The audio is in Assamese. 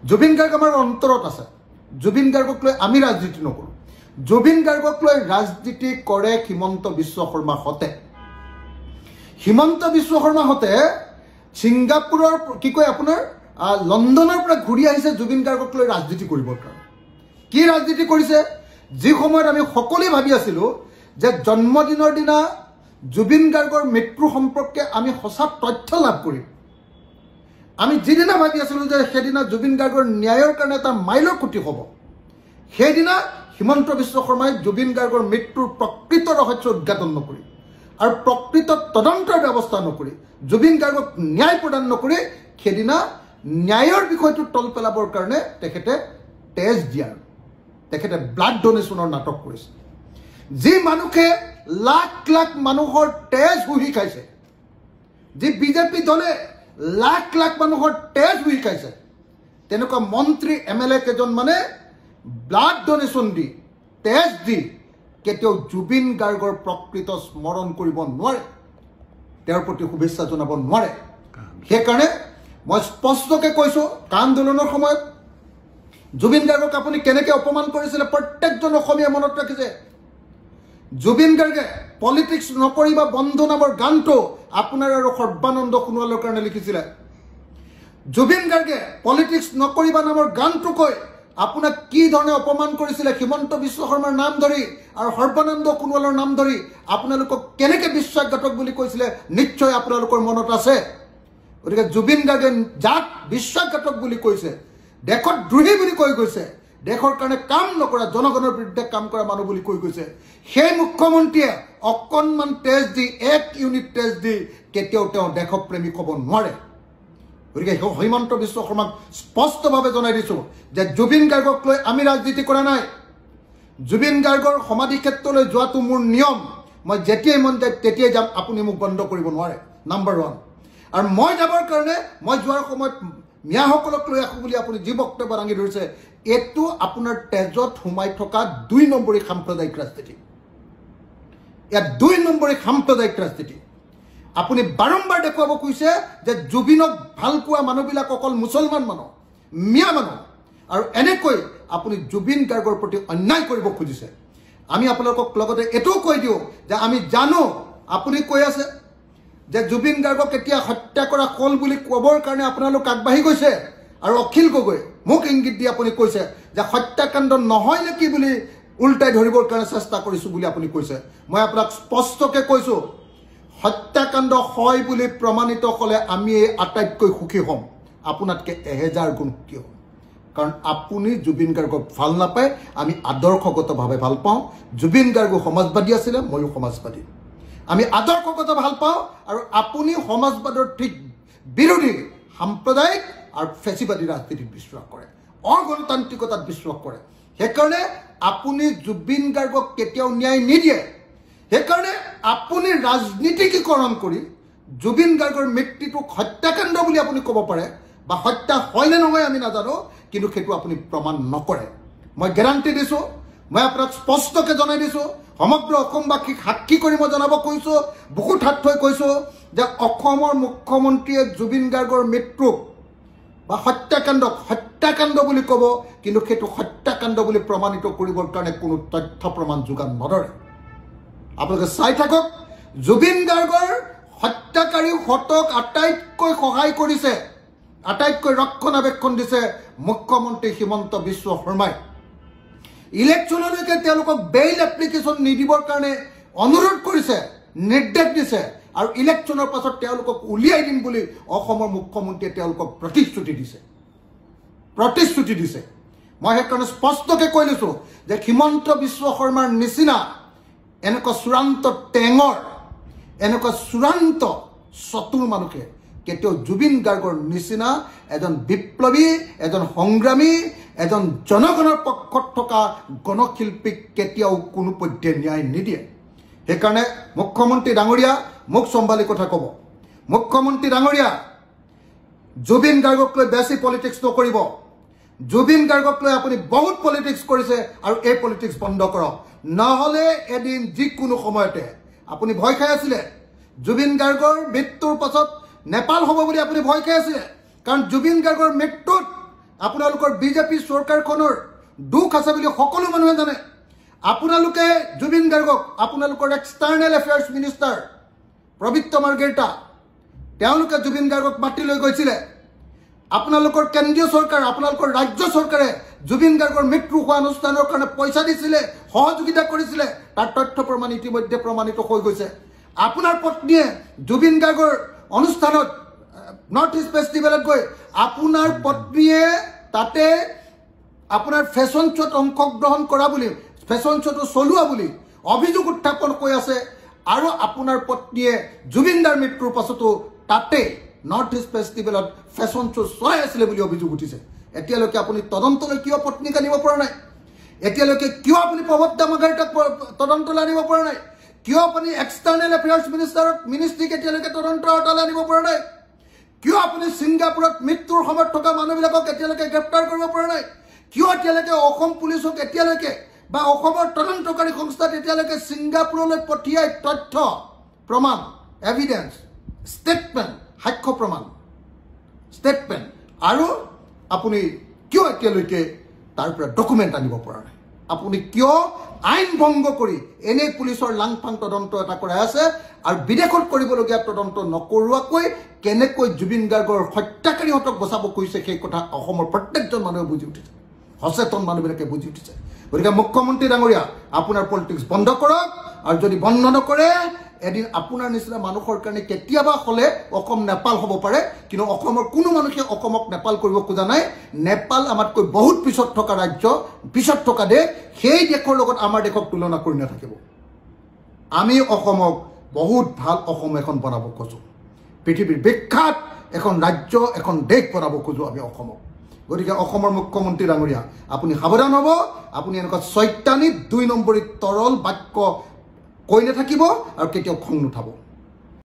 জুবিন গাৰ্গ আমাৰ অন্তৰত আছে জুবিন গাৰ্গক লৈ আমি ৰাজনীতি নকৰোঁ জুবিন গাৰ্গক লৈ ৰাজনীতি কৰে হিমন্ত বিশ্ব শৰ্মাৰ হতে হিমন্ত বিশ্ব শৰ্মাৰ হতে ছিংগাপুৰৰ কি কয় আপোনাৰ লণ্ডনৰ পৰা ঘূৰি আহিছে জুবিন গাৰ্গক লৈ ৰাজনীতি কৰিবৰ কাৰণে কি ৰাজনীতি কৰিছে যি সময়ত আমি সকলোৱে ভাবি আছিলোঁ যে জন্মদিনৰ দিনা জুবিন গাৰ্গৰ মৃত্যু সম্পৰ্কে আমি সঁচা তথ্য লাভ কৰিম আমি যিদিনা ভাবি আছিলোঁ যে সেইদিনা জুবিন গাৰ্গৰ ন্যায়ৰ কাৰণে এটা মাইলৰ খুঁটি হ'ব সেইদিনা হিমন্ত বিশ্ব শৰ্মাই জুবিন গাৰ্গৰ মৃত্যুৰ প্ৰকৃত ৰহস্য উদ্ঘাটন নকৰি আৰু প্ৰকৃত তদন্তৰ ব্যৱস্থা নকৰি জুবিন গাৰ্গক ন্যায় প্ৰদান নকৰি সেইদিনা ন্যায়ৰ বিষয়টো তল পেলাবৰ কাৰণে তেখেতে তেজ দিয়াৰ তেখেতে ব্লাড ডোনেশ্যনৰ নাটক কৰিছে যি মানুহে লাখ লাখ মানুহৰ তেজ শুহি খাইছে যি বিজেপি দলে লাখ লাখ মানুহৰ তেজ শুহি খাইছে তেনেকুৱা মন্ত্ৰী এমএলএ কেইজন মানে ব্লাড ডোনেশ্যন দি তেজ দি কেতিয়াও জুবিন গাৰ্গৰ প্ৰকৃত স্মৰণ কৰিব নোৱাৰে তেওঁৰ প্ৰতি শুভেচ্ছা জনাব নোৱাৰে সেইকাৰণে মই স্পষ্টকৈ কৈছোঁ আন্দোলনৰ সময়ত জুবিন গাৰ্গক আপুনি কেনেকৈ অপমান কৰিছিলে প্ৰত্যেকজন অসমীয়া মনত ৰাখিছে জুবিন গাৰ্গে পলিটিক্স নকৰিবা বন্ধু নামৰ গানটো আপোনাৰ আৰু সৰ্বানন্দ সোণোৱালৰ কাৰণে লিখিছিলে জুবিন গাৰ্গে পলিটিক্স নকৰিবা নামৰ গানটো কৈ আপোনাক কি ধৰণে অপমান কৰিছিলে হিমন্ত বিশ্ব শৰ্মাৰ নাম ধৰি আৰু সৰ্বানন্দ সোণোৱালৰ নাম ধৰি আপোনালোকক কেনেকৈ বিশ্বাসঘাতক বুলি কৈছিলে নিশ্চয় আপোনালোকৰ মনত আছে গতিকে জুবিন গাৰ্গে যাক বিশ্বাসঘাতক বুলি কৈছে দেশত দ্ৰোহী বুলি কৈ গৈছে দেশৰ কাৰণে কাম নকৰা জনগণৰ বিৰুদ্ধে কাম কৰা মানুহ বুলি কৈ গৈছে সেই মুখ্যমন্ত্ৰীয়ে অকণমান তেজ দি 1 ইউনিট তেজ দি কেতিয়াও তেওঁ দেশপ্ৰেমিক হ'ব নোৱাৰে গতিকে হিমন্ত বিশ্ব শৰ্মাক স্পষ্টভাৱে জনাই দিছোঁ যে জুবিন গাৰ্গক লৈ আমি ৰাজনীতি কৰা নাই জুবিন গাৰ্গৰ সমাধি ক্ষেত্ৰলৈ যোৱাটো মোৰ নিয়ম মই যেতিয়াই মন যায় তেতিয়াই যাম আপুনি মোক বন্ধ কৰিব নোৱাৰে নম্বৰ 1 আৰু মই যাবৰ কাৰণে মই যোৱাৰ সময়ত মিয়াসকলক লৈ আহোঁ বুলি আপুনি যি বক্তব্য দাঙি ধৰিছে এইটো আপোনাৰ তেজত সোমাই থকা 2 নম্বৰী সাম্প্ৰদায়িক ৰাজনীতি ইয়াত 2 নম্বৰী সাম্প্ৰদায়িক ৰাজনীতি আপুনি বাৰম্বাৰ দেখুৱাব কৈছে যে জুবিনক ভাল পোৱা মানুহবিলাক অকল মুছলমান মানুহ মিয়া মানুহ আৰু এনেকৈ আপুনি জুবিন গাৰ্গৰ প্ৰতি অন্যায় কৰিব খুজিছে আমি আপোনালোকক লগতে এইটোও কৈ দিওঁ যে আমি জানো আপুনি কৈ আছে যে জুবিন গাৰ্গক কেতিয়া হত্যা কৰা হ'ল বুলি ক'বৰ কাৰণে আপোনালোক আগবাঢ়ি গৈছে আৰু অখিল গগৈ মোক ইংগিত দি আপুনি কৈছে যে হত্যাকাণ্ড নহয় নেকি বুলি উল্টাই ধৰিবৰ কাৰণে চেষ্টা কৰিছোঁ বুলি আপুনি কৈছে মই আপোনাক স্পষ্টকৈ কৈছোঁ হত্যাকাণ্ড হয় বুলি প্ৰমাণিত হ'লে আমি আটাইতকৈ সুখী হ'ম আপোনাতকৈ 1000 গুণ সুখী হ'ম কাৰণ আপুনি জুবিন গাৰ্গক ভাল নাপায় আমি আদৰ্শগতভাৱে ভাল পাওঁ জুবিন গাৰ্গ সমাজবাদী আছিলে ময়ো সমাজবাদী আমি আদৰ্শগত ভাল পাওঁ আৰু আপুনি সমাজবাদৰ ঠিক বিৰোধী সাম্প্ৰদায়িক আৰু ফেচিবাদী ৰাজনীতিত বিশ্বাস কৰে অগণতান্ত্ৰিকতাত বিশ্বাস কৰে সেইকাৰণে আপুনি জুবিন গাৰ্গক কেতিয়াও ন্যায় নিদিয়ে সেইকাৰণে আপুনি ৰাজনীতিকীকৰণ কৰি জুবিন গাৰ্গৰ মৃত্যুটোক হত্যাকাণ্ড বুলি আপুনি ক'ব পাৰে বা হত্যা হয় নে নহয় আমি নাজানো কিন্তু সেইটো আপুনি প্ৰমাণ নকৰে মই গেৰাণ্টি দিছোঁ মই আপোনাক স্পষ্টকৈ জনাই দিছোঁ সমগ্ৰ অসমবাসীক সাক্ষী কৰি মই জনাব কৈছোঁ বহুত হাত থৈ কৈছোঁ যে অসমৰ মুখ্যমন্ত্ৰীয়ে জুবিন গাৰ্গৰ মৃত্যুক বা হত্যাকাণ্ড বুলি ক'ব কিন্তু সেইটো হত্যাকাণ্ড বুলি প্ৰমাণিত কৰিবৰ কাৰণে কোনো তথ্য প্ৰমাণ যোগান নধৰে আপোনালোকে চাই থাকক জুবিন গাৰ্গৰ হত্যাকাৰী হতক আটাইতকৈ সহায় কৰিছে আটাইতকৈ ৰক্ষণাবেক্ষণ দিছে মুখ্যমন্ত্ৰী হিমন্ত বিশ্ব শৰ্মাই ইলেকশ্যনলৈকে তেওঁলোকক বেইল এপ্লিকেশ্যন নিদিবৰ কাৰণে অনুৰোধ কৰিছে নিৰ্দেশ দিছে আৰু ইলেকশ্যনৰ পাছত তেওঁলোকক উলিয়াই দিম বুলি অসমৰ মুখ্যমন্ত্ৰীয়ে তেওঁলোকক প্ৰতিশ্ৰুতি দিছে মই সেইকাৰণে স্পষ্টকৈ কৈ লৈছোঁ যে হিমন্ত বিশ্ব শৰ্মাৰ নিচিনা এনেকুৱা চূড়ান্ত টেঙৰ এনেকুৱা চূড়ান্ত চতুৰ মানুহে কেতিয়াও জুবিন গাৰ্গৰ নিচিনা এজন বিপ্লৱী এজন সংগ্ৰামী এজন জনগণৰ পক্ষত থকা গণশিল্পীক কেতিয়াও কোনো পধ্যে ন্যায় নিদিয়ে সেইকাৰণে মুখ্যমন্ত্ৰী ডাঙৰীয়া মোক চম্ভালি কথা ক'ব মুখ্যমন্ত্ৰী ডাঙৰীয়া জুবিন গাৰ্গক লৈ বেছি পলিটিক্স নকৰিব জুবিন গাৰ্গক লৈ আপুনি বহুত পলিটিক্স কৰিছে আৰু এই পলিটিক্স বন্ধ কৰক নহ'লে এদিন যিকোনো সময়তে আপুনি ভয় খাই আছিলে জুবিন গাৰ্গৰ মৃত্যুৰ পাছত নেপাল হ'ব বুলি আপুনি ভয় খাই আছিলে কাৰণ জুবিন গাৰ্গৰ মৃত্যুত আপোনালোকৰ বিজেপি চৰকাৰখনৰ দুখ আছে বুলি সকলো মানুহে জানে আপোনালোকে জুবিন গাৰ্গক আপোনালোকৰ এক্সটাৰ্নেল এফেয়াৰ্ছ মিনিষ্টাৰ প্ৰবিত্ৰ মাৰ্গেৰিটা তেওঁলোকে জুবিন গাৰ্গক মাতি লৈ গৈছিলে আপোনালোকৰ কেন্দ্ৰীয় চৰকাৰ আপোনালোকৰ ৰাজ্য চৰকাৰে জুবিন গাৰ্গৰ মৃত্যু হোৱা অনুষ্ঠানৰ কাৰণে পইচা দিছিলে সহযোগিতা কৰিছিলে তাৰ তথ্য প্ৰমাণ ইতিমধ্যে প্ৰমাণিত হৈ গৈছে আপোনাৰ পত্নীয়ে জুবিন গাৰ্গৰ অনুষ্ঠানত নৰ্থ ইষ্ট ফেষ্টিভেলত গৈ আপোনাৰ পত্নীয়ে তাতে আপোনাৰ ফেশ্বন শ্ব'ত অংশগ্ৰহণ কৰা বুলি ফেশ্বন শ্ব'টো চলোৱা বুলি অভিযোগ উত্থাপন কৰি আছে আৰু আপোনাৰ পত্নীয়ে জুবিনদাৰ মৃত্যুৰ পাছতো তাতে নৰ্থ ইষ্ট ফেষ্টিভেলত ফেশ্বন শ্ব' চলাই আছিলে বুলি অভিযোগ উঠিছে এতিয়ালৈকে আপুনি তদন্তলৈ কিয় পত্নীক আনিব পৰা নাই এতিয়ালৈকে কিয় আপুনি প্ৰবত্তা মাৰ্গেৰিটাক তদন্তলৈ আনিব পৰা নাই কিয় আপুনি এক্সটাৰ্নেল এফেয়াৰ্ছ মিনিষ্ট্ৰীক এতিয়ালৈকে তদন্তৰ আওতালৈ আনিব পৰা নাই কিয় আপুনি ছিংগাপুৰত মৃত্যুৰ সময়ত থকা মানুহবিলাকক এতিয়ালৈকে গ্ৰেপ্তাৰ কৰিব পৰা নাই কিয় এতিয়ালৈকে অসম পুলিচক এতিয়ালৈকে বা অসমৰ তদন্তকাৰী সংস্থাত এতিয়ালৈকে ছিংগাপুৰলৈ পঠিয়াই তথ্য প্ৰমাণ এভিডেন্স ষ্টেটমেণ্ট সাক্ষ্য প্ৰমাণ ষ্টেটমেণ্ট আৰু আপুনি কিয় এতিয়ালৈকে তাৰ পৰা ডকুমেণ্ট আনিব পৰা নাই আপুনি কিয় আইন ভংগ কৰি এনে পুলিচৰ লাংফাং তদন্ত এটা কৰাই আছে আৰু বিদেশত কৰিবলগীয়া তদন্ত নকৰোৱাকৈ কেনেকৈ জুবিন গাৰ্গৰ হত্যাকাৰীহঁতক বচাব কৈছে সেই কথা অসমৰ প্ৰত্যেকজন মানুহে বুজি উঠিছে সচেতন মানুহবিলাকে বুজি উঠিছে গতিকে মুখ্যমন্ত্ৰী ডাঙৰীয়া আপোনাৰ পলিটিক্স বন্ধ কৰক আৰু যদি বন্ধ নকৰে এদিন আপোনাৰ নিচিনা মানুহৰ কাৰণে কেতিয়াবা হ'লে অসম নেপাল হ'ব পাৰে কিন্তু অসমৰ কোনো মানুহে অসমক নেপাল কৰিব খোজা নাই নেপাল আমাতকৈ বহুত পিছত থকা ৰাজ্য পিছত থকা দেশ সেই দেশৰ লগত আমাৰ দেশক তুলনা কৰি নাথাকিব আমি অসমক বহুত ভাল অসম এখন বনাব খোজো পৃথিৱীৰ বিখ্যাত এখন ৰাজ্য এখন দেশ বনাব খোজো আমি অসমক গতিকে অসমৰ মুখ্যমন্ত্ৰী ডাঙৰীয়া আপুনি সাৱধান হ'ব আপুনি এনেকুৱা চৈতানিক 2 নম্বৰী তৰল বাক্য কৈ নাথাকিব আৰু কেতিয়াও খং নুঠাব